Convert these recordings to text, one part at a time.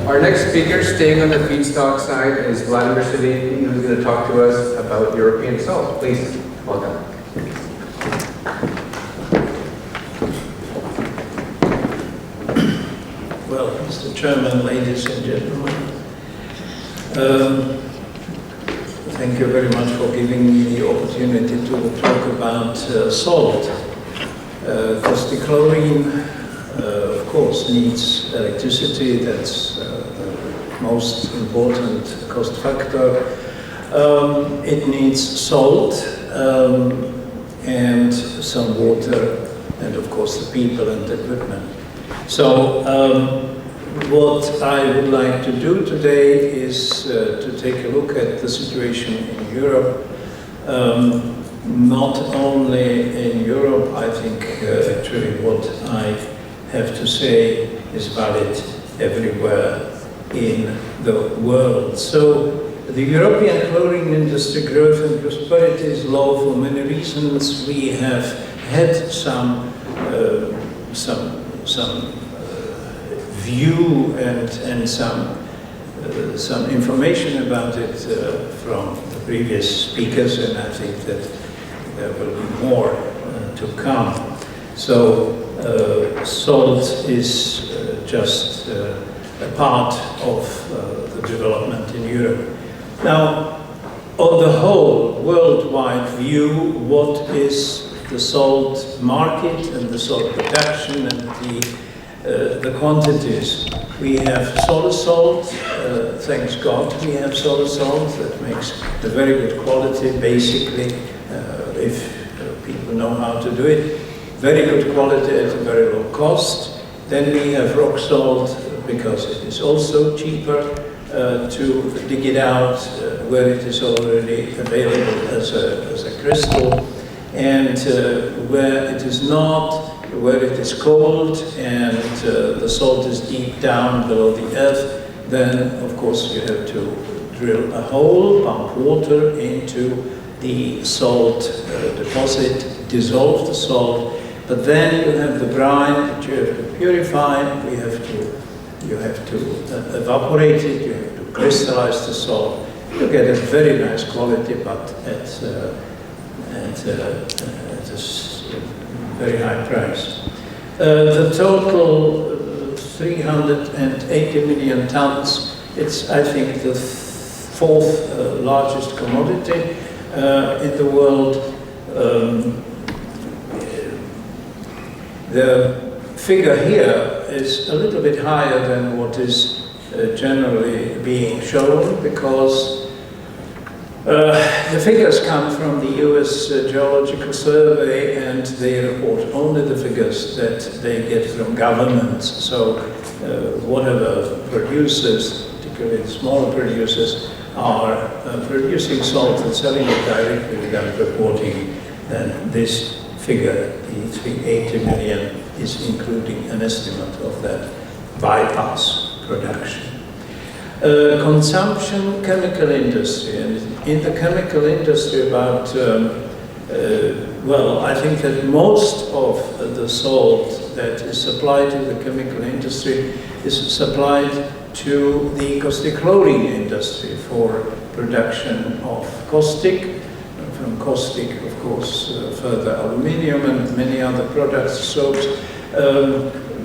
Our next speaker, staying on the feedstock side, is Vladimir Savitsky, who's going to talk to us about European salt. Please, welcome. Well, Mr. Chairman, ladies and gentlemen, thank you very much for giving me the opportunity to talk about salt. Caustic chlorine, of course, needs electricity. That's the most important cost factor. It needs salt and some water, and of course the people and equipment. So what I would like to do today is to take a look at the situation in Europe. Not only in Europe, I think actually what I have to say is valid everywhere in the world. So the European chlorine industry growth and prosperity is low for many reasons. We have had some view and some information about it from the previous speakers, and I think that there will be more to come. So salt is just a part of the development in Europe. Now, on the whole worldwide view, what is the salt market and the salt production and the quantities? We have solar salt. Thanks God we have solar salt that makes a very good quality, basically, if people know how to do it. Very good quality at a very low cost. Then we have rock salt, because it is also cheaper to dig it out where it is already available as a crystal, and where it is not, where it is cold and the salt is deep down below the earth, then of course you have to drill a hole, pump water into the salt deposit, dissolve the salt, but then you have the brine that you have to purify. You have to evaporate it, you have to crystallize the salt. You get a very nice quality, but at a very high price. The total 380 million tons, it's I think the fourth largest commodity in the world. The figure here is a little bit higher than what is generally being shown, because the figures come from the US Geological Survey, and they report only the figures that they get from governments. So whatever producers, particularly the smaller producers, are producing salt and selling it directly without reporting, then this figure, the 380 million, is including an estimate of that bypass production. Consumption, chemical industry, and in the chemical industry about, well, I think that most of the salt that is supplied to the chemical industry is supplied to the caustic chlorine industry for production of caustic. From caustic, of course, further aluminium and many other products, soaps.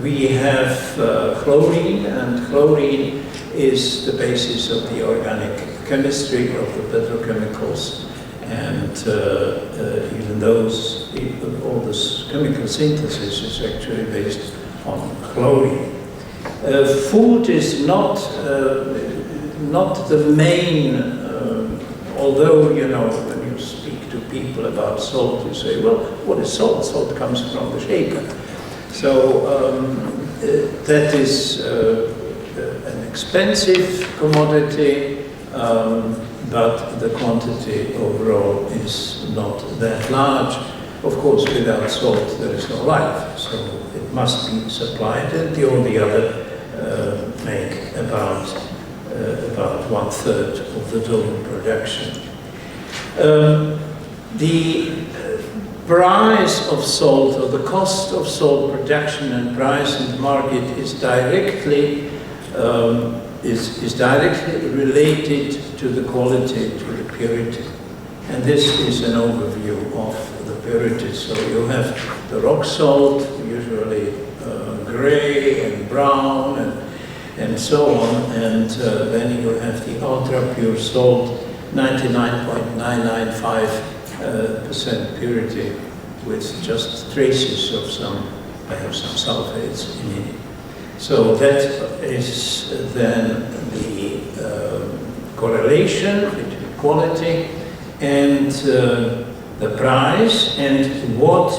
We have chlorine, and chlorine is the basis of the organic chemistry of the petrochemicals, and even all this chemical synthesis is actually based on chlorine. Food is not the main, although, you know, when you speak to people about salt, you say, well, what is salt? Salt comes from the shaker. So that is an expensive commodity, but the quantity overall is not that large. Of course, without salt there is no life, so it must be supplied, and all the other make about 1/3 of the total production. price of salt, or the cost of salt production and price in the market is directly related to the quality, to the purity. And this is an overview of the purity. So you have the rock salt, usually gray and brown and so on, and then you have the ultra pure salt, 99.995% purity, with just traces of perhaps some sulfates in it. So that is then the correlation between quality and the price, and what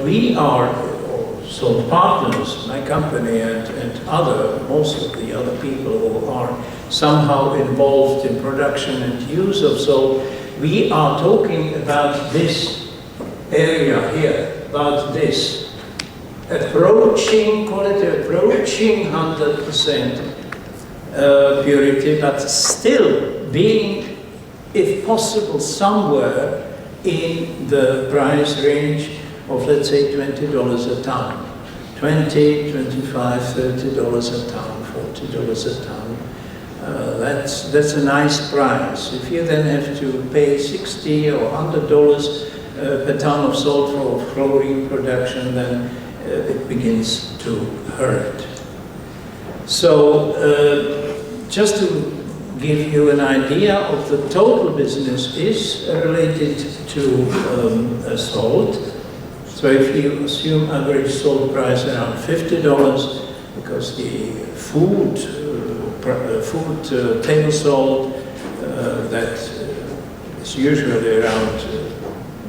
we are, salt partners, my company and most of the other people who are somehow involved in production and use of salt, we are talking about this area here, about this. Approaching quality, approaching 100% purity, but still being, if possible, somewhere in the price range of, let's say, $20 a ton. $20, $25, $30 a ton, $40 a ton. That's a nice price. If you then have to pay $60 or $100 per ton of salt for chlorine production, then it begins to hurt. So just to give you an idea of the total business is related to salt. So if you assume average salt price around $50, because the food table salt that is usually around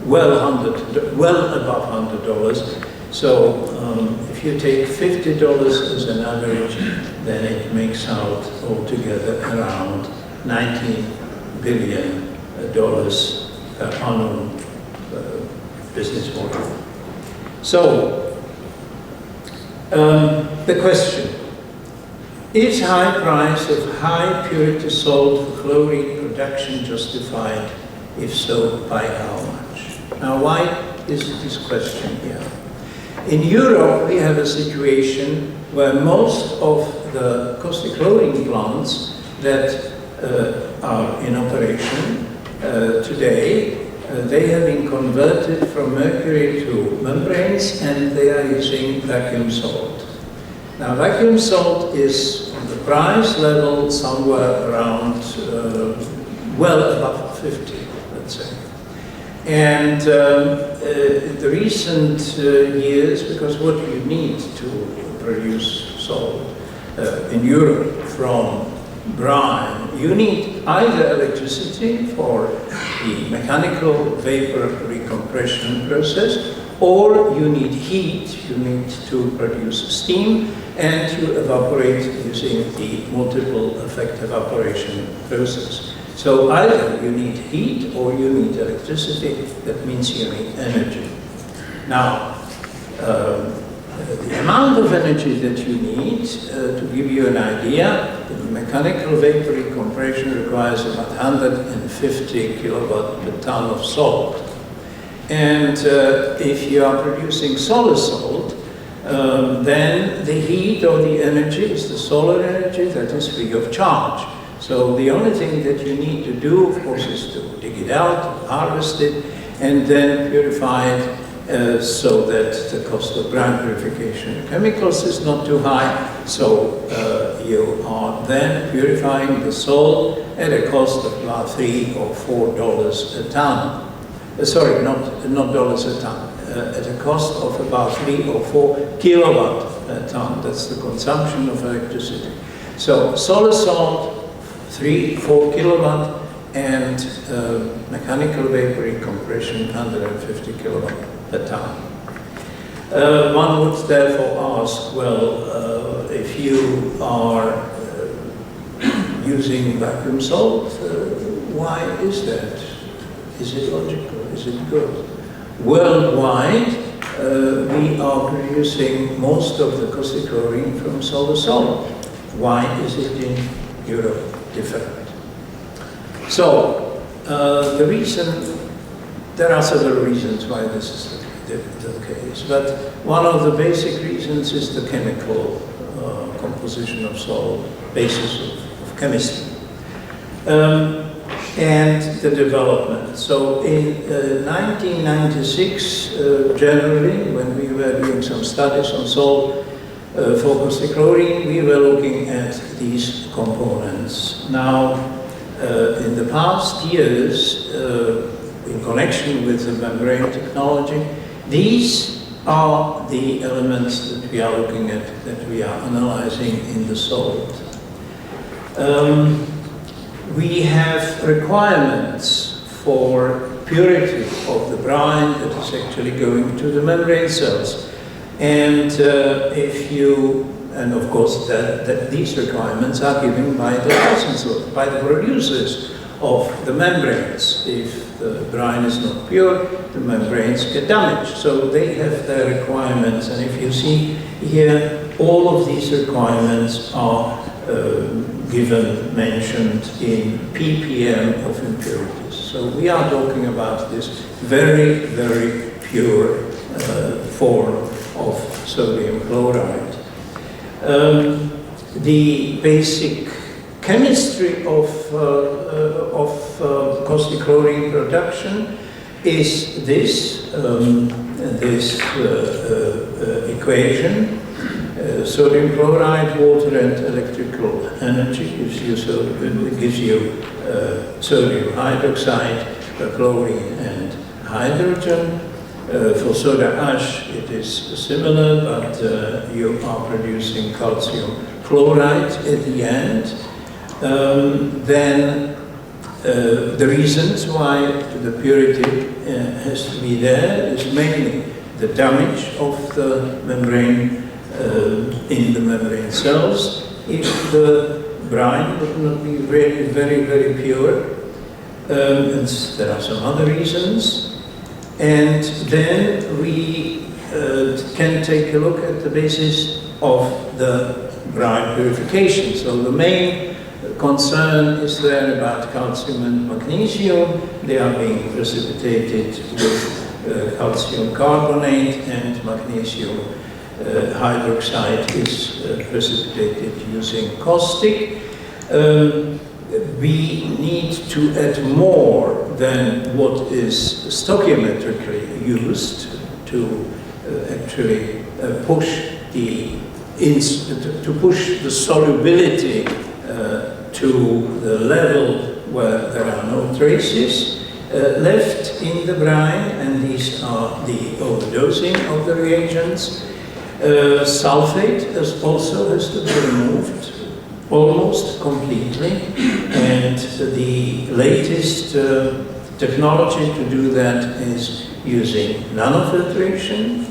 well above $100. So if you take $50 as an average, then it makes out altogether around $19 billion per annum business model. So the question: is high price of high purity salt for chlorine production justified? If so, by how much? Now, why is this question here? In Europe, we have a situation where most of the caustic chlorine plants that are in operation today, they have been converted from mercury to membranes, and they are using vacuum salt. Now, vacuum salt is on the price level somewhere around well above 50, let's say. And the recent years, because what you need to produce salt in Europe from brine, you need either electricity for the mechanical vapor recompression process, or you need heat, you need to produce steam, and you evaporate using the multiple effect evaporation process. So either you need heat or you need electricity, that means you need energy. Now, the amount of energy that you need, to give you an idea, the mechanical vapor recompression requires about 150 kilowatt per ton of salt. And if you are producing solar salt, then the heat or the energy is the solar energy that is free of charge. So the only thing that you need to do, of course, is to dig it out, harvest it, and then purify it so that the cost of brine purification chemicals is not too high. So you are then purifying the salt at a cost of about $3 or $4 a ton. Sorry, not dollars a ton. At a cost of about 3 or 4 kilowatt a ton. That's the consumption of electricity. So solar salt, 3-4 kilowatt, and mechanical vapor recompression, 150 kilowatt per ton. One would therefore ask, well, if you are using vacuum salt, why is that? Is it logical? Is it good? Worldwide, we are producing most of the caustic chlorine from solar salt. Why is it in Europe different? So, the reason there are several reasons why this is the case, but one of the basic reasons is the chemical composition of salt, basis of chemistry. And the development. So in 1996, generally, when we were doing some studies on salt for caustic chlorine, we were looking at these components. Now, in the past years, in connection with the membrane technology, these are the elements that we are looking at, that we are analyzing in the salt. We have requirements for purity of the brine that is actually going to the membrane cells. And and of course these requirements are given by the licensors, by the producers of the membranes. If the brine is not pure, the membranes get damaged. So they have their requirements, and if you see here, all of these requirements are mentioned in ppm of impurities. So we are talking about this very, very pure form of sodium chloride. The basic chemistry of caustic chlorine production is this equation. Sodium chloride, water, and electrical energy gives you sodium hydroxide, chlorine, and hydrogen. For soda ash, it is similar, but you are producing calcium chloride at the end. Then the reasons why the purity has to be there is mainly the damage of the membrane in the membrane cells. If the brine would not be really very, very pure, and there are some other reasons. And then we can take a look at the basis of the brine purification. So the main concern is there about calcium and magnesium. They are being precipitated with calcium carbonate, and magnesium hydroxide is precipitated using caustic. We need to add more than what is stoichiometrically used to actually push the solubility to the level where there are no traces left in the brine, and these are the overdosing of the reagents. Sulfate also has to be removed almost completely, and the latest technology to do that is using nanofiltration.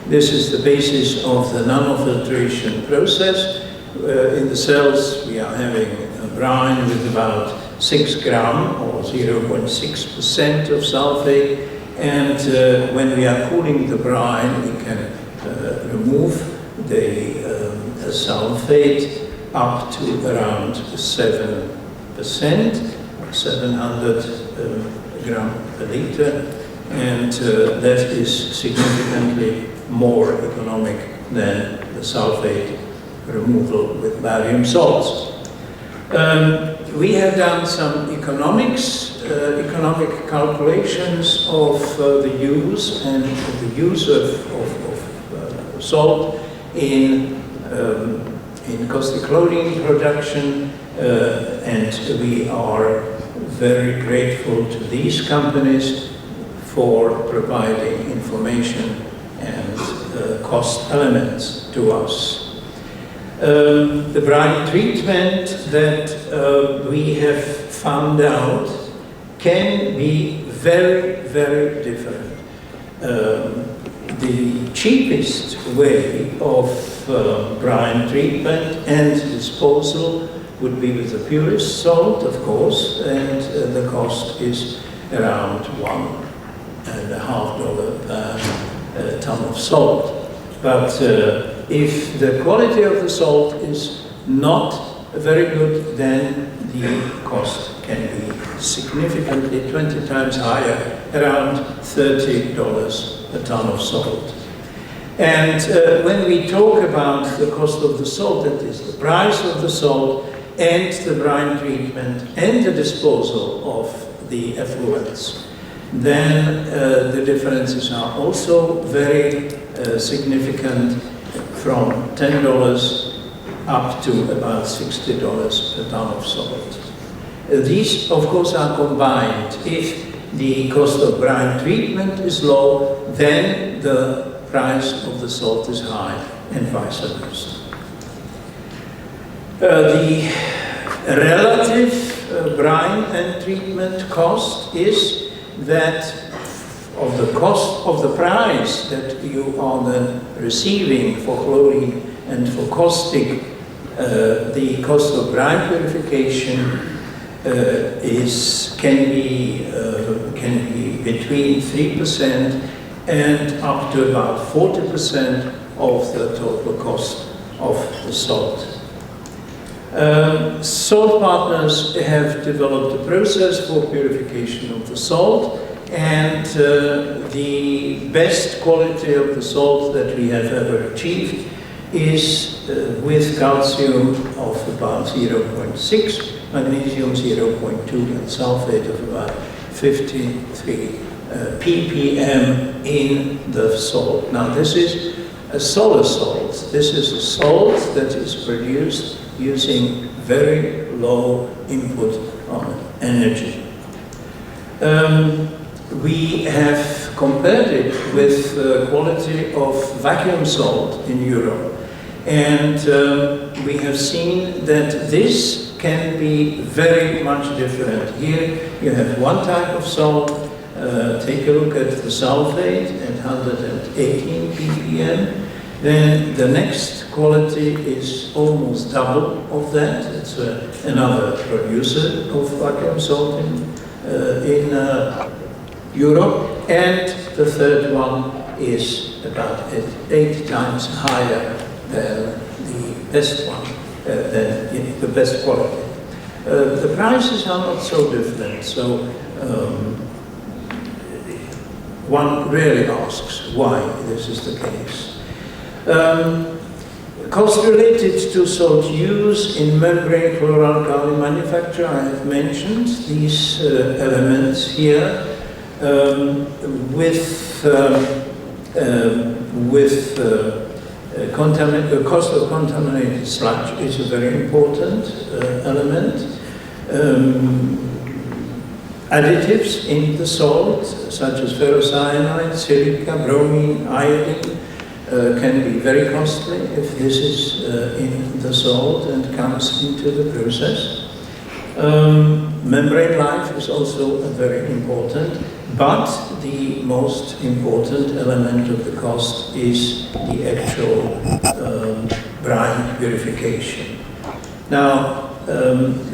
This is the basis of the nanofiltration process. In the cells, we are having a brine with about 6 gram or 0.6% of sulfate, and when we are cooling the brine, we can remove the sulfate up to around 7%, 700 gram per liter, and that is significantly more economic than the sulfate removal with barium salts. We have done some economic calculations of the use and the use of salt in caustic chlorine production, and we are very grateful to these companies for providing information and cost elements to us. The brine treatment that we have found out can be very, very different. The cheapest way of brine treatment and disposal would be with the purest salt, of course, and the cost is around $1.50 per ton of salt. But if the quality of the salt is not very good, then the cost can be significantly 20 times higher, around $30 a ton of salt. And when we talk about the cost of the salt, that is the price of the salt and the brine treatment and the disposal of the effluents, then the differences are also very significant, from $10 up to about $60 per ton of salt. These, of course, are combined. If the cost of brine treatment is low, then the price of the salt is high, and vice versa. The relative brine and treatment cost is that of the cost of the price that you are then receiving for chlorine and for caustic, the cost of brine purification can be between 3% and up to about 40% of the total cost of the salt. Salt partners have developed a process for purification of the salt, and the best quality of the salt that we have ever achieved is with calcium of about 0.6, magnesium 0.2, and sulfate of about 53 ppm in the salt. Now, this is a solar salt. This is a salt that is produced using very low input on energy. We have compared it with the quality of vacuum salt in Europe, and we have seen that this can be very much different. Here you have one type of salt. Take a look at the sulfate at 118 ppm. Then the next quality is almost double of that. It's another producer of vacuum salt in Europe. And the third one is about 8 times higher than the best one, than the best quality. The prices are not so different, so one really asks why this is the case. Cost related to salt use in membrane chloralkali manufacture, I have mentioned these elements here. Cost of contaminated sludge is a very important element. Additives in the salt, such as ferrocyanide, silica, bromine, iodine, can be very costly if this is in the salt and comes into the process. Membrane life is also very important, but the most important element of the cost is the actual brine purification. Now,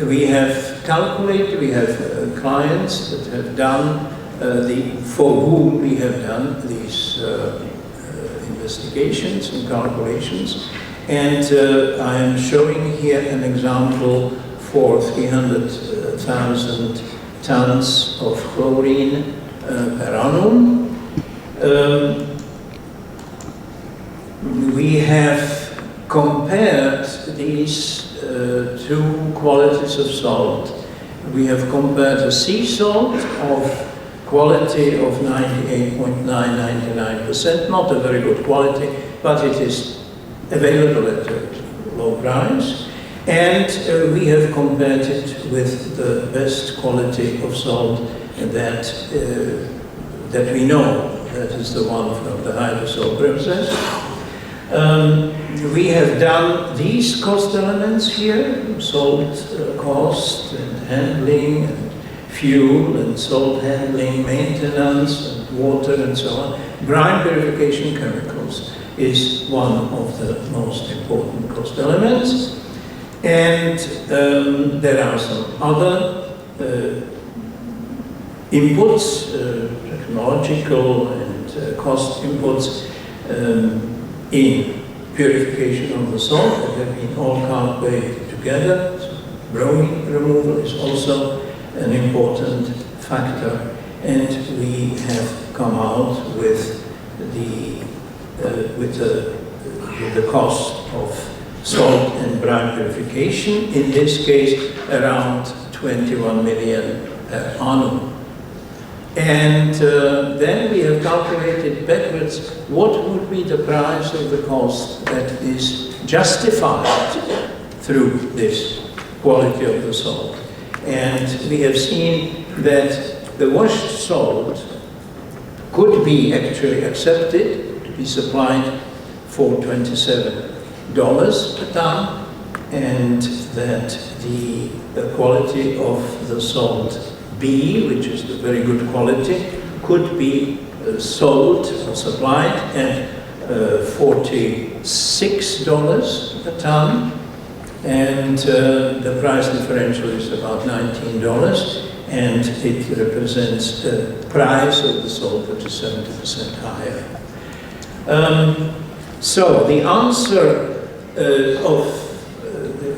we have calculated, we have clients that have done, for whom we have done these investigations and calculations, and I am showing here an example for 300,000 tons of chlorine per annum. We have compared these two qualities of salt. We have compared a sea salt of quality of 98.999%, not a very good quality, but it is available at a low price. And we have compared it with the best quality of salt that we know, that is the one from the hydrosol process. We have done these cost elements here, salt cost and handling and fuel and salt handling, maintenance and water and so on. Brine purification chemicals is one of the most important cost elements. And there are some other inputs, technological and cost inputs in purification of the salt that have been all calculated together. So bromine removal is also an important factor, and we have come out with the cost of salt and brine purification, in this case around 21 million per annum. And then we have calculated backwards what would be the price of the cost that is justified through this quality of the salt. And we have seen that the washed salt could be actually accepted to be supplied for $27 per ton, and that the quality of the salt B, which is the very good quality, could be sold or supplied at $46 per ton, and the price differential is about $19, and it represents the price of the salt, which is 70% higher. So the answer of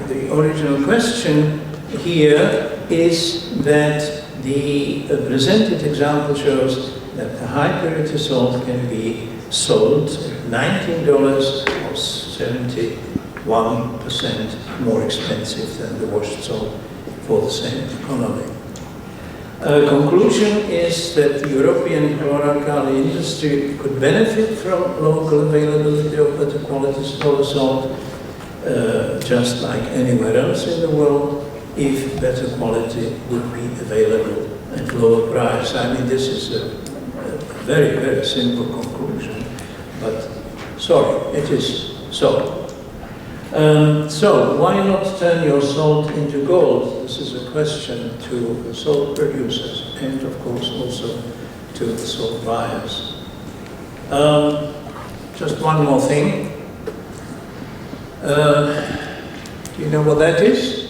the original question here is that the presented example shows that the high purity salt can be sold at $19 or 71% more expensive than the washed salt for the same economy. Conclusion is that the European chloralkali industry could benefit from local availability of better quality salt, just like anywhere else in the world, if better quality would be available at lower price. I mean, this is a very, very simple conclusion, but sorry, it is so. So, why not turn your salt into gold? This is a question to the salt producers and, of course, also to the salt buyers. Just one more thing. Do you know what that is?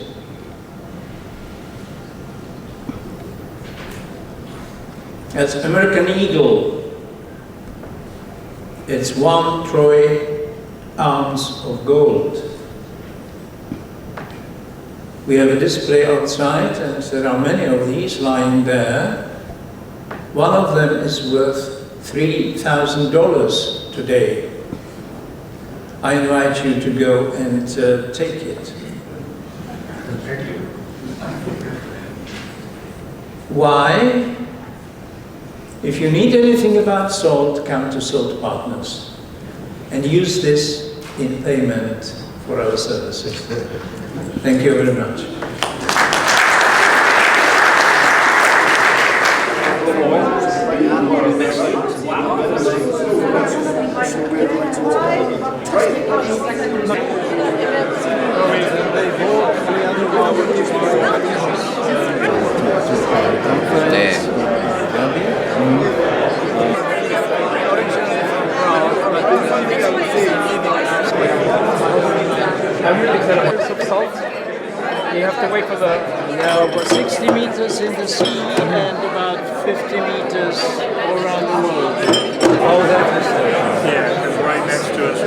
That's American Eagle. It's 1 troy ounce of gold. We have a display outside, and there are many of these lying there. One of them is worth $3,000 today. I invite you to go and take it. Thank you. Why? If you need anything about salt, come to Salt Partners and use this in payment for our services. Thank you very much. Of salt. You have to wait for the 60 meters in the sea and about 50 meters around the world. Yeah, right next to us.